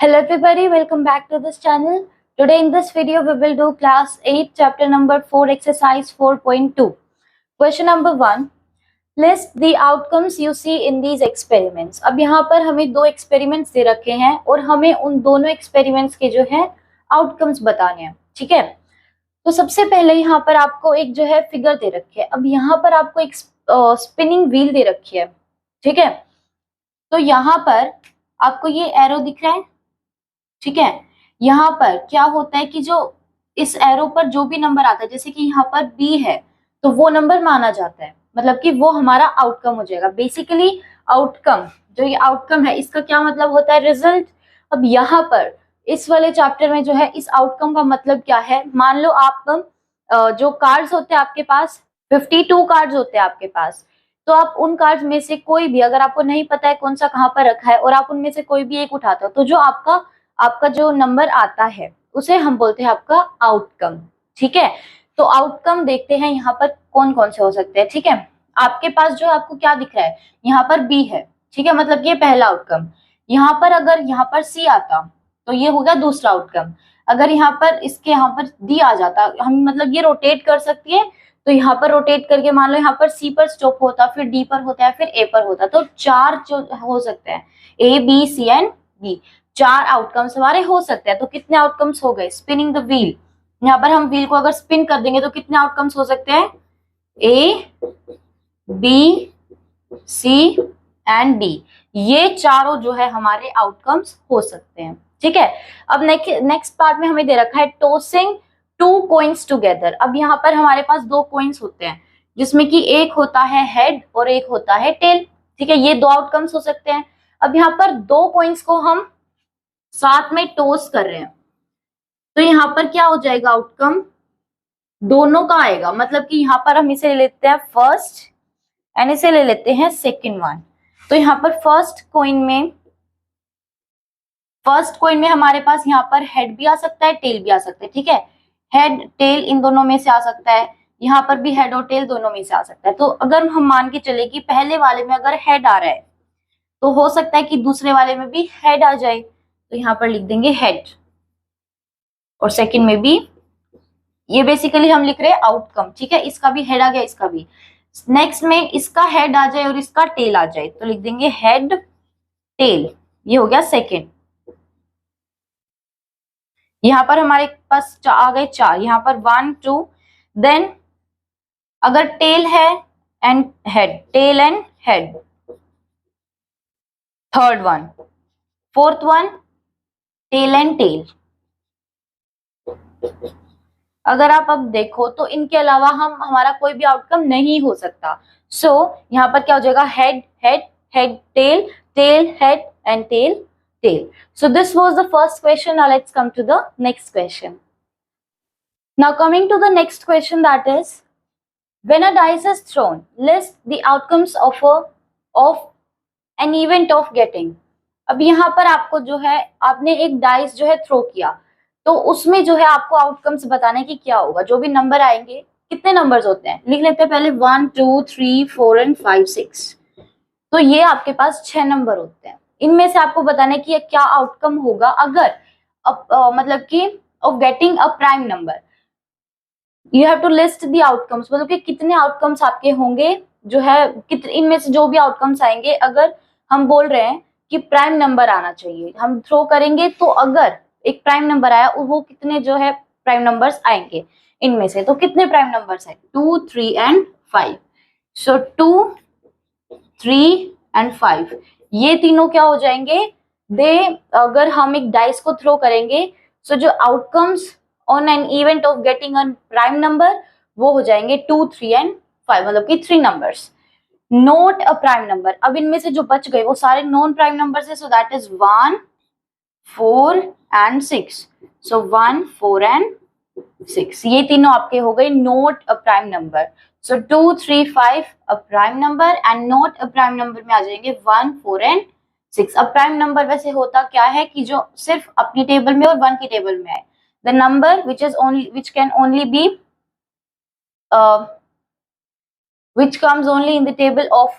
Hello everybody, welcome back to this channel. Today in this video we will do class 8 chapter number 4 exercise 4.2. Question number 1. List the outcomes you see in these experiments. अब यहाँ पर हमें दो experiments दे रखे हैं और हमें उन दोनों experiments के जो है outcomes बताने हैं. ठीक है, तो सबसे पहले यहाँ पर आपको एक जो है फिगर दे रखी है. अब यहाँ पर आपको एक स्पिनिंग व्हील दे रखी है. ठीक है, तो यहाँ पर आपको ये एरो दिख रहा है. ठीक है, यहाँ पर क्या होता है कि जो इस एरो पर जो भी नंबर आता है, जैसे कि यहाँ पर बी है, तो वो नंबर माना जाता है, मतलब कि वो हमारा आउटकम हो जाएगा. बेसिकली आउटकम, जो ये आउटकम है इसका क्या मतलब होता है, रिजल्ट. अब यहाँ पर इस वाले चैप्टर में जो है इस आउटकम का मतलब क्या है, मान लो आप जो कार्ड्स होते हैं आपके पास 52 कार्ड्स होते हैं आपके पास, तो आप उन कार्ड्स में से कोई भी, अगर आपको नहीं पता है कौन सा कहाँ पर रखा है और आप उनमें से कोई भी एक उठाते हो, तो जो आपका जो नंबर आता है उसे हम बोलते हैं आपका आउटकम. ठीक है, तो आउटकम देखते हैं यहाँ पर कौन कौन से हो सकते हैं. ठीक है, आपके पास जो आपको क्या दिख रहा है, यहाँ पर बी है. ठीक है, मतलब ये पहला आउटकम. यहाँ पर अगर यहाँ पर सी आता तो ये हो गया दूसरा आउटकम. अगर यहाँ पर इसके यहाँ पर डी आ जाता, हम मतलब ये रोटेट कर सकती है, तो यहाँ पर रोटेट करके मान लो यहाँ पर सी पर स्टॉप होता, फिर डी पर होता है, फिर ए पर होता, तो चार जो हो सकते हैं, A B C and D, चार आउटकम्स हमारे हो सकते हैं. तो कितने आउटकम्स हो गए, स्पिनिंग द व्हील. यहाँ पर हम व्हील को अगर स्पिन कर देंगे तो कितने आउटकम्स हो सकते हैं, A B C and D, ये चारों जो है हमारे आउटकम्स हो सकते हैं. ठीक है, अब नेक्स्ट पार्ट में हमें दे रखा है टॉसिंग टू कॉइन्स टुगेदर. अब यहाँ पर हमारे पास दो कॉइन्स होते हैं, जिसमें कि एक होता है हेड और एक होता है टेल. ठीक है, ये दो आउटकम्स हो सकते हैं. अब यहाँ पर दो कॉइन्स को हम साथ में टॉस कर रहे हैं, तो यहाँ पर क्या हो जाएगा, आउटकम दोनों का आएगा. मतलब कि यहाँ पर हम इसे ले लेते हैं फर्स्ट एंड इसे ले लेते हैं सेकंड वन. तो यहाँ पर फर्स्ट कॉइन में हमारे पास यहाँ पर हेड भी आ सकता है, टेल भी आ सकता है. ठीक है, हेड टेल इन दोनों में से आ सकता है, यहाँ पर भी हेड और टेल दोनों में से आ सकता है. तो अगर हम मान के चले कि पहले वाले में अगर हेड आ रहा है, तो हो सकता है कि दूसरे वाले में भी हेड आ जाए, तो यहाँ पर लिख देंगे हेड, और सेकंड में भी. ये बेसिकली हम लिख रहे हैं आउटकम. ठीक है, इसका भी हेड आ गया, इसका भी. नेक्स्ट में इसका हेड आ जाए और इसका टेल आ जाए, तो लिख देंगे हेड टेल, ये हो गया सेकंड. यहाँ पर हमारे पास आ गए चार, यहाँ पर 1 2. देन अगर टेल है and head, tail and head, third one. Fourth one tail and tail. अगर आप अब देखो तो इनके अलावा हमारा कोई भी आउटकम नहीं हो सकता. सो यहाँ पर क्या हो जाएगा, head head head tail, tail head and tail tail. So this was the first question. Now let's come to the next question. Now coming to the next question, that is, when a dice is thrown, list the outcomes of an event of getting. अब यहाँ पर आपको जो है, आपने एक dice जो है थ्रो किया, तो उसमें जो है आपको आउटकम्स बताने की क्या होगा, जो भी नंबर आएंगे. कितने नंबर्स होते हैं, लिख लेते हैं पहले 1 2 3 4 एंड 5 6. तो ये आपके पास 6 नंबर होते हैं. इनमें से आपको बताना है कि क्या आउटकम होगा अगर मतलब कि of getting a prime number. You have to list the outcomes, मतलब कि कितने आउटकम्स आपके होंगे, जो है इनमें से जो भी आउटकम्स आएंगे, अगर हम बोल रहे हैं कि प्राइम नंबर आना चाहिए, हम थ्रो करेंगे, तो अगर एक प्राइम नंबर आया, वो कितने जो है प्राइम नंबर्स आएंगे इनमें से. तो कितने प्राइम नंबर्स है, 2 3 एंड 5. सो 2 3 एंड 5, ये तीनों क्या हो जाएंगे, अगर हम एक डाइस को थ्रो करेंगे, सो जो outcomes on an event of getting a prime number, वो हो जाएंगे 2 3 एंड 5, मतलब कि 3 नंबर्स. नोट अ प्राइम नंबर, अब इनमें से जो बच गए वो सारे नॉन प्राइम नंबर्स है. So that is 1 4 and 6. So 1 4 and 6, ये तीनों आपके हो गए note a prime number. So 2 3 5 a prime number, and note a prime number में आ जाएंगे 1 4 एंड 6. अब प्राइम नंबर वैसे होता क्या है कि जो सिर्फ अपनी टेबल में और 1 की टेबल में है, the number which can only be which comes only in the table of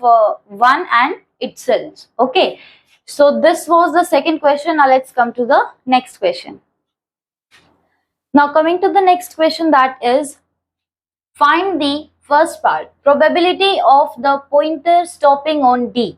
1 and itself. Okay, So this was the second question. Now let's come to the next question. Now coming to the next question, that is find the first part, probability of the pointer stopping on D.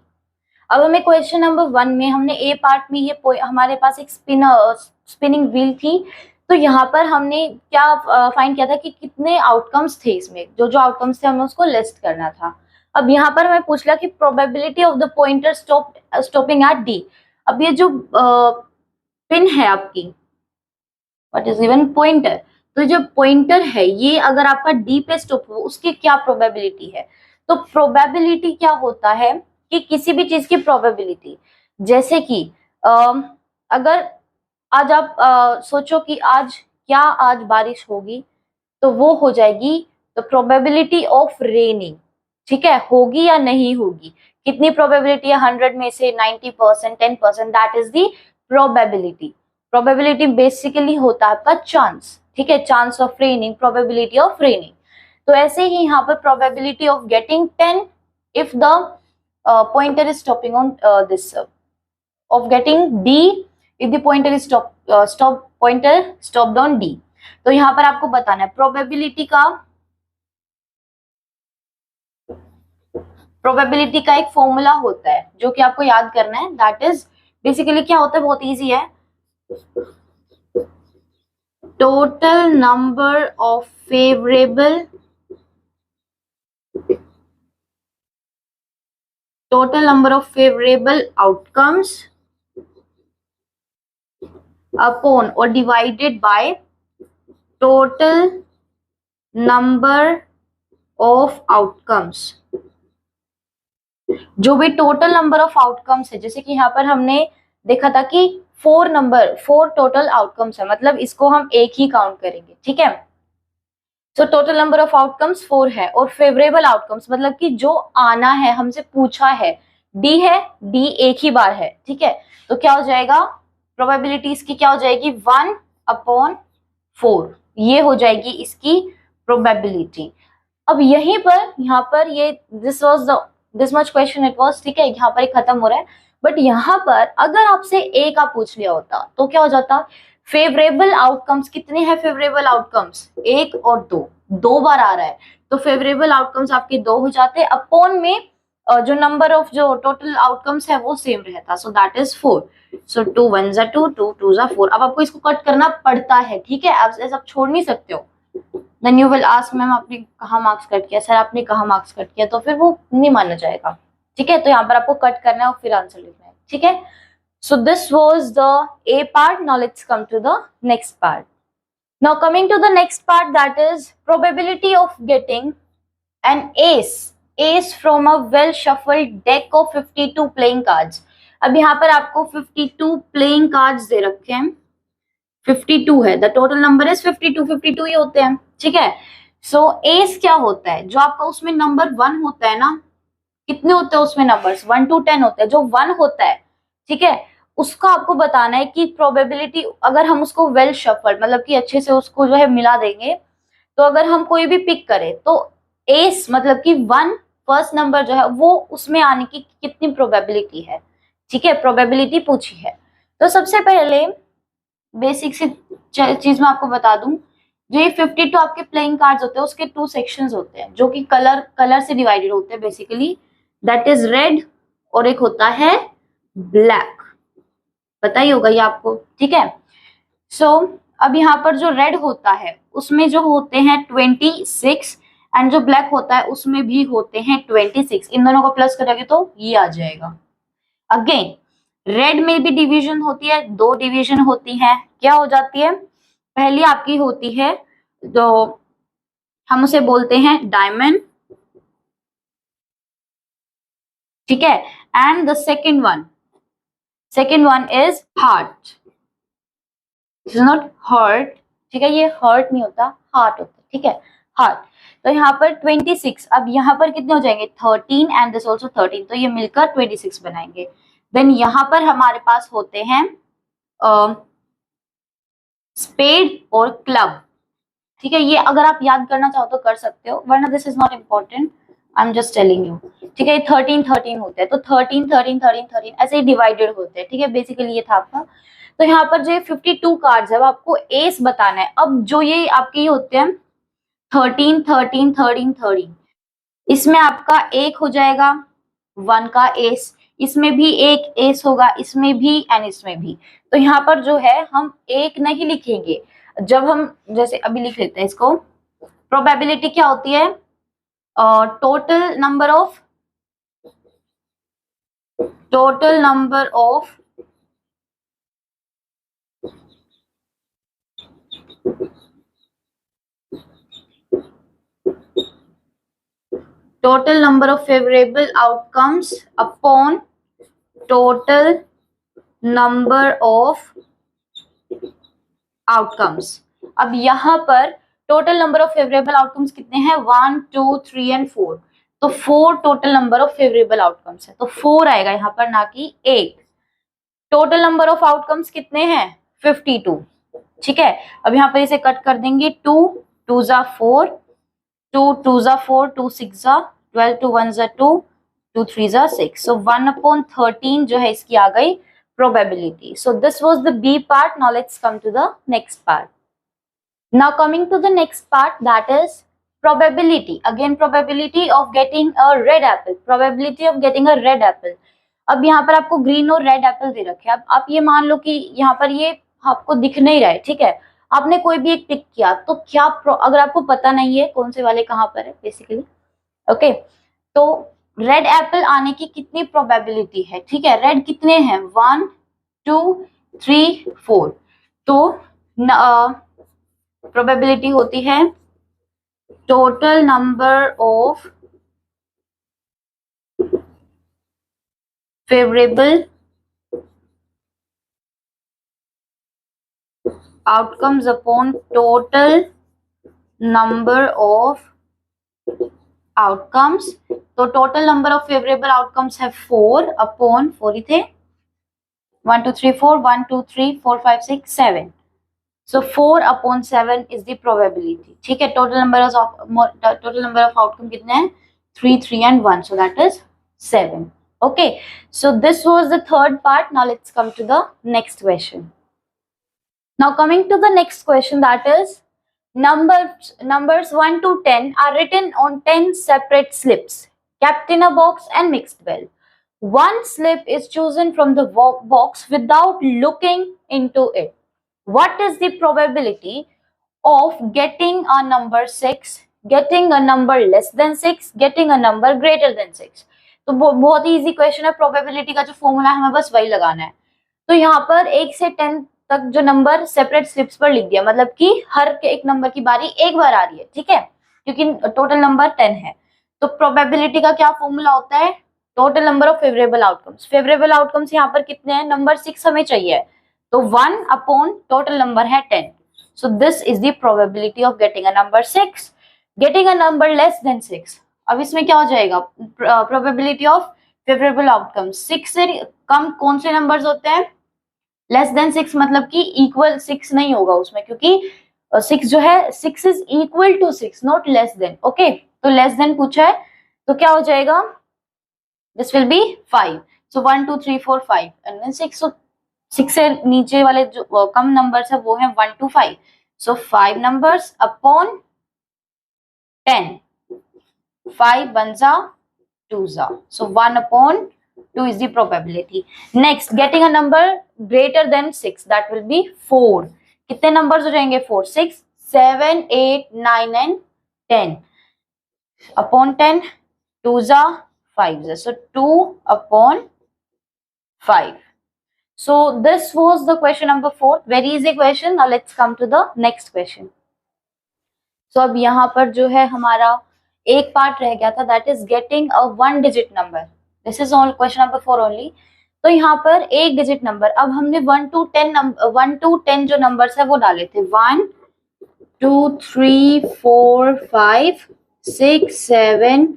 अब हमें question number 1 में हमने ए part में ये हमारे पास एक spinning wheel थी, तो यहाँ पर हमने क्या फाइंड किया था कि कितने आउटकम्स थे इसमें, जो जो आउटकम्स थे हमें उसको लिस्ट करना था। अब यहाँ पर हमें पूछ लिया कि probability of the pointer stopping eight D. अब ये जो पिन है आपकी, व्हाट इज गिवन पॉइंटर, तो जो पॉइंटर है ये अगर आपका डी पे स्टॉप हो उसकी क्या प्रोबेबिलिटी है। तो प्रोबेबिलिटी क्या होता है कि किसी भी चीज की प्रोबेबिलिटी, जैसे कि अगर आज आप सोचो कि आज बारिश होगी, तो वो हो जाएगी द प्रोबेबिलिटी ऑफ रेनिंग। ठीक है, होगी या नहीं होगी, कितनी प्रोबेबिलिटी है, 100 में से 90%, 10%, that is the probability. Probability basically होता है आपका चांस, ठीक है, chance of raining, probability of raining. तो ऐसे ही यहाँ पर probability of getting 10 if the pointer is stopping on this, of getting D if the pointer is stopped on D। तो यहाँ पर आपको बताना है प्रोबेबिलिटी का एक फॉर्मूला होता है जो कि आपको याद करना है। दैट इज बेसिकली क्या होता है, बहुत इजी है, total number of favourable outcomes upon और divided by total number of outcomes. जो भी टोटल नंबर ऑफ आउटकम्स है, जैसे कि यहाँ पर हमने देखा था कि 4 टोटल आउटकम्स है, मतलब इसको हम एक ही काउंट करेंगे। ठीक है, तो टोटल नंबर ऑफ आउटकम्स 4 है और फेवरेबल आउटकम्स मतलब कि जो आना है, हमसे पूछा है, डी है, डी एक ही बार है। ठीक है, तो क्या हो जाएगा, प्रोबेबिलिटी इसकी क्या हो जाएगी, 1/4, ये हो जाएगी इसकी प्रोबेबिलिटी। अब यहीं पर यहाँ पर ये this much question it was, ठीक है, यहाँ पर एक खत्म हो रहा है। बट यहाँ पर अगर आपसे ए का पूछ लिया होता तो क्या हो जाता, फेवरेबल आउटकम्स कितने हैं, फेवरेबल आउटकम्स 1 और 2 बार आ रहा है, तो फेवरेबल आउटकम्स आपके 2 हो जाते हैं, अपॉन में जो नंबर ऑफ जो टोटल आउटकम्स है वो सेम रहता, सो दैट इज 4। सो 2 1 जा 2, 2 2 जा 4। अब आपको इसको कट करना पड़ता है, ठीक है, आप ऐसा छोड़ नहीं सकते हो। Then you will ask ma'am आपने कहाँ मार्क्स कट किया, सर आपने कहाँ मार्क्स कट किया, तो फिर वो नहीं माना जाएगा। ठीक है, तो यहाँ पर आपको कट करना है और फिर आंसर लिखना है। ठीक है, so this was the A part. Now let's come to the next part. Now coming to the next part, that is probability of getting an ace from a well shuffled deck of 52 playing cards। अब यहाँ पर आपको 52 playing cards दे रखे हैं, 52 है, the total number is 52 ही होते हैं। ठीक है, सो एस क्या होता है, जो आपका उसमें नंबर 1 होता है ना, कितने होते हैं उसमें नंबर्स, 1 to 10 होते हैं, जो 1 होता है, ठीक है, उसका आपको बताना है कि प्रोबेबिलिटी, अगर हम उसको वेल शफल्ड मतलब कि अच्छे से उसको जो है मिला देंगे, तो अगर हम कोई भी पिक करें तो एस मतलब कि 1 फर्स्ट नंबर जो है वो उसमें आने की कितनी प्रोबेबिलिटी है। ठीक है, प्रोबेबिलिटी पूछी है। तो सबसे पहले बेसिक सी चीज मैं आपको बता दूं, जो ये 52 आपके प्लेइंग कार्ड्स होते हैं उसके 2 सेक्शंस होते हैं जो कि कलर से डिवाइडेड होते हैं बेसिकली, दैट इज रेड और एक होता है ब्लैक, पता ही होगा ये आपको। ठीक है, सो अब यहाँ पर जो रेड होता है उसमें जो होते हैं 26 एंड जो ब्लैक होता है उसमें भी होते हैं 26, इन दोनों को प्लस करोगे तो ये आ जाएगा। अगेन रेड में भी डिवीजन होती है, 2 डिवीजन होती है, क्या हो जाती है, पहली आपकी होती है जो हम उसे बोलते हैं डायमंड, ठीक है, and the second one is heart, is not hurt, ठीक है, ये हर्ट नहीं होता, हार्ट होता है। ठीक है, हार्ट। तो यहाँ पर 26, अब यहाँ पर कितने हो जाएंगे 13 एंड दिस ऑल्सो 13, तो ये मिलकर 26 बनाएंगे। देन यहाँ पर हमारे पास होते हैं स्पेड और क्लब। ठीक है, ये अगर आप याद करना चाहो तो कर सकते हो, वरना this is not important, I am just telling you, ठीक है। 13 होते हैं, तो 13 ऐसे ही डिवाइडेड होते हैं, ठीक है। बेसिकली ये था आपका। तो यहाँ पर जो 52 कार्ड्स है वो आपको एस बताना है। अब जो ये आपके ये होते हैं 13, इसमें आपका एक हो जाएगा 1 का एस, इसमें भी एक एस होगा, इसमें भी एंड इसमें भी। तो यहाँ पर जो है हम एक नहीं लिखेंगे, जब हम जैसे अभी लिख लेते हैं इसको। प्रोबेबिलिटी क्या होती है? Total number of favorable outcomes upon total number of outcomes। अब यहाँ पर total number of favourable outcomes कितने हैं? 1, 2, 3 एंड 4। तो 4 total number of favourable outcomes है, तो 4 आएगा यहाँ पर, ना कि 8। टोटल नंबर ऑफ आउटकम्स कितने हैं? 52, ठीक है। अब यहाँ पर इसे कट कर देंगे। 2 2 जा 4, 2 2 जा 4, 2 6 जा 12, 2 1 जा 2, 2 3 जा 6। सो 1/13 जो है इसकी आ गई probability. So this was the B part. Now let's come to the next part. Now coming to the next part, that is probability. Again, probability of getting a red apple. Probability of getting a red apple. अब यहाँ पर आपको green और red Apple दे रखे हैं। अब आप ये मान लो कि यहाँ पर ये आपको दिख नहीं रहा है, ठीक है। आपने कोई भी एक टिक किया, तो क्या अगर आपको पता नहीं है कौन से वाले कहाँ पर है बेसिकली, ओके, तो रेड एप्पल आने की कितनी प्रोबेबिलिटी है? ठीक है, रेड कितने हैं? 1 2 3 4। तो प्रोबेबिलिटी होती है total number of favourable outcomes upon total number of outcomes. तो total number of favourable outcomes है 4 अपॉन 4 ही थे, 1 2 3 4, 1 2 3 4 5 6 7। So 4/7 is the probability, ठीक है। total number of outcome कितने हैं? 3 3 and 1, so that is 7. Okay, so this was the third part. Now let's come to the next question. Now coming to the next question, that is numbers 1 to 10 are written on 10 separate slips kept in a box and mixed well. One slip is chosen from the box without looking into it. What is the probability of getting a number 6, getting a number less than 6, getting a number greater than 6? तो बहुत ही easy question है। Probability का जो formula है हमें बस वही लगाना है। तो यहाँ पर 1 से 10 तक जो नंबर सेपरेट स्लिप्स पर लिख दिया, मतलब कि हर एक नंबर की बारी एक बार आ रही है, ठीक है, क्योंकि टोटल नंबर 10 है। तो प्रोबेबिलिटी का क्या फॉर्मूला होता है? Total number of favourable outcomes. Favourable outcomes यहाँ पर कितने हैं? नंबर 6 हमें चाहिए, तो 1 अपॉन टोटल नंबर है 10। So this is the probability of getting a number 6, getting a number less than 6। अब इसमें क्या हो जाएगा? Probability of favourable outcome. 6 से कम कौन से नंबर्स होते हैं? लेस देन 6, मतलब कि इक्वल 6 नहीं होगा उसमें, क्योंकि 6 जो है 6 is equal to 6, not less than. Okay, तो लेस देन पूछा है, तो क्या हो जाएगा? This will be 5। So 1 2 3 4 5 and then 6। So 6 से नीचे वाले जो कम नंबर्स है वो है 1 to 5। सो 5 नंबर्स अपॉन 10, 5 1 जा 2 जा, सो 1/2 is the probability. Next, getting a number greater than 6, that will be 4. कितने नंबर्स हो जाएंगे? 4 6 7 8 9 and 10 अपॉन 10, 2 जा 5 जा, so 2/5. So this was the question number 4. Very easy question. Now let's come to the next question. So अब यहाँ पर जो है हमारा एक पार्ट रह गया था, that is getting a 1 digit number. This is all question number 4 only. तो यहाँ पर एक डिजिट नंबर, अब हमने 1 to 10 जो नंबर्स है वो डाले थे, 1 2 3 4 5 6 7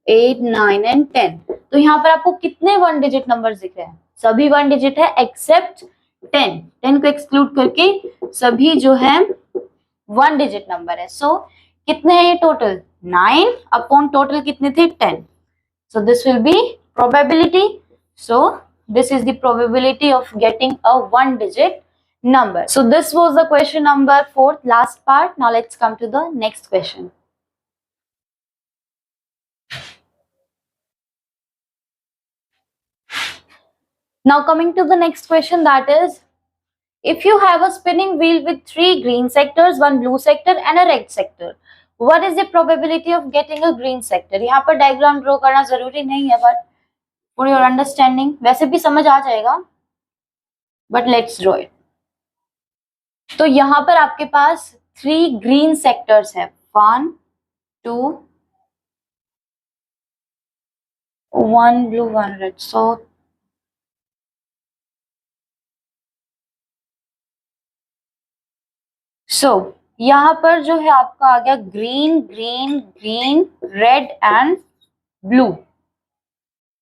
8 9 and 10। तो यहाँ पर आपको कितने 1 डिजिट नंबर्स दिख रहे हैं? सभी 1 डिजिट है एक्सेप्ट 10। 10 को एक्सक्लूड करके सभी जो है 1 डिजिट नंबर है। सो कितने हैं ये टोटल? 9 अपॉन टोटल कितने थे 10. So this will be probability. So this is the probability of getting a one digit number. So this was the question number 4, last part. Now let's come to the next question. Now coming to the next question, that is, if you have a spinning wheel with 3 green sectors, 1 blue sector and a red sector, what is the probability of getting a green sector? यहाँ पर diagram draw करना जरूरी नहीं है, but for your understanding, वैसे भी समझ आ जाएगा, but let's draw it. तो यहाँ पर आपके पास 3 ग्रीन सेक्टर्स है, 1 2 1 blue 1 red. So यहाँ पर जो है आपका आ गया green green green red and blue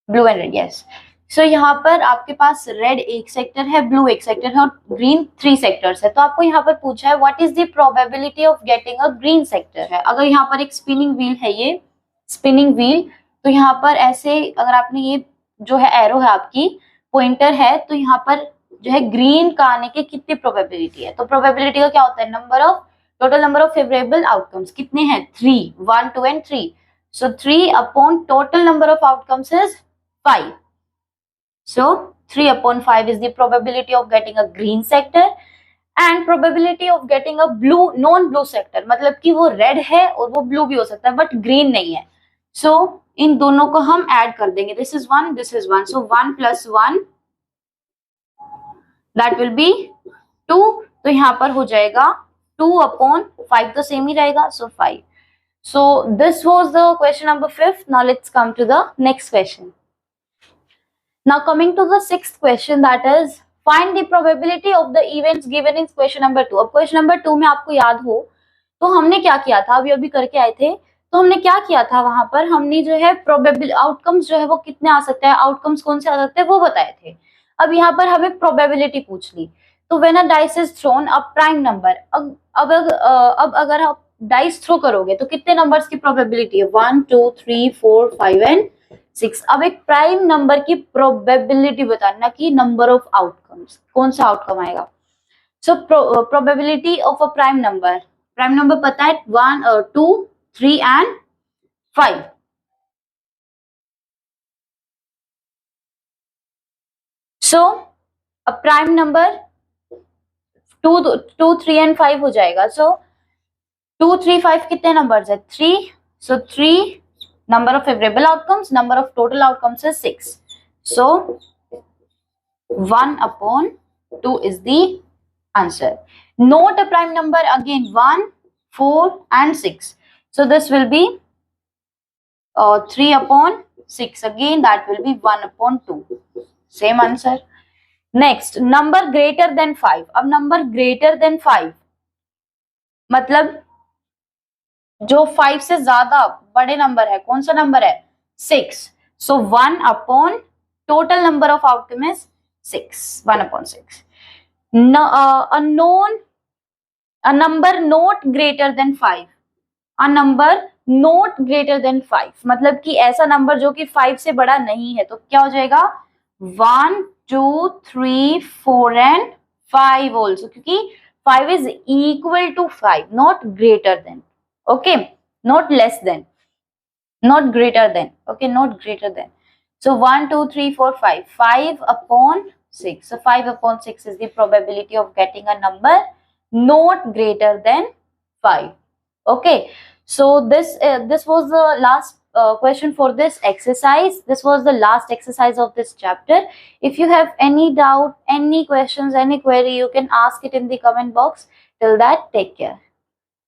and red. Yes. So यहाँ पर आपके पास रेड एक सेक्टर है, ब्लू एक सेक्टर है और ग्रीन 3 सेक्टर्स है. तो आपको यहाँ पर पूछा है what is the probability of getting a green sector है. अगर यहाँ पर एक स्पिनिंग व्हील है, ये स्पिनिंग व्हील, तो यहाँ पर ऐसे अगर आपने ये जो है एरो है आपकी पॉइंटर है, तो यहाँ पर जो है ग्रीन का आने की कितनी प्रोबेबिलिटी है. तो प्रोबेबिलिटी का क्या होता है, total number of favourable outcomes कितने हैं 3, 1 2 and 3. So 3 upon total number of outcomes is 5. So 3 upon 5 is the probability of getting a green sector and probability of getting a blue non-blue sector. मतलब कि वो red है और वो blue भी हो सकता है but green नहीं है. So इन दोनों को हम add कर देंगे. This is 1, this is 1. So 1 plus 1 that will be 2. तो यहाँ पर हो जाएगा 2 upon 5 तो same ही रहेगा. So 5. So this was the question number 5. Now let's come to the next question. Now coming to the 6th question, that is find the probability of the events given in question number 2. अब question number 2 में आपको याद हो तो हमने क्या किया था, अभी करके आए थे. तो हमने क्या किया था, वहां पर हमने जो है प्रोबेबल आउटकम्स जो है वो कितने आ सकते हैं, आउटकम्स कौन से आ सकते हैं वो बताए थे. अब यहाँ पर हमें प्रोबेबिलिटी पूछ ली. तो when a dice is throne a prime number, अब अगर आप डाइस थ्रो करोगे तो कितने नंबर्स की प्रोबेबिलिटी है, 1 2 3 4 5 एंड 6. अब एक प्राइम नंबर की प्रोबेबिलिटी बताना कि नंबर ऑफ आउटकम्स कौन सा आउटकम आएगा. So probability of a prime number पता है 1 2 3 and 5. So a prime number 2 3 and 5 हो जाएगा. सो 2 3 5 कितने नंबर्स है, 3. सो 3 number of favorable outcomes, number of total outcomes is 6. So 1 upon 2 is the answer. Note a prime number again, 1 4 and 6. So this will be 3 upon 6. Again that will be 1 upon 2. Same answer. Next, number greater than 5. अब number greater than 5 मतलब जो 5 से ज्यादा बड़े number है, कौन सा number है, 6. सो 1 upon total number of outcome is 6, 1 upon 6. A number not greater then 5, a number not greater then 5 मतलब कि ऐसा नंबर जो कि 5 से बड़ा नहीं है. तो क्या हो जाएगा, 1 2 3 4 एंड 5 ऑल्सो, क्योंकि 5 is equal to 5, not greater than. Okay, not less than, not greater than. Okay, not greater than. So 1 2 3 4 5, 5 upon 6. So 5 upon 6 is the probability of getting a number not greater than 5. Okay, so this was the last question for this exercise. This was the last exercise of this chapter. If you have any doubt, any questions, any query, you can ask it in the comment box. Till that, take care.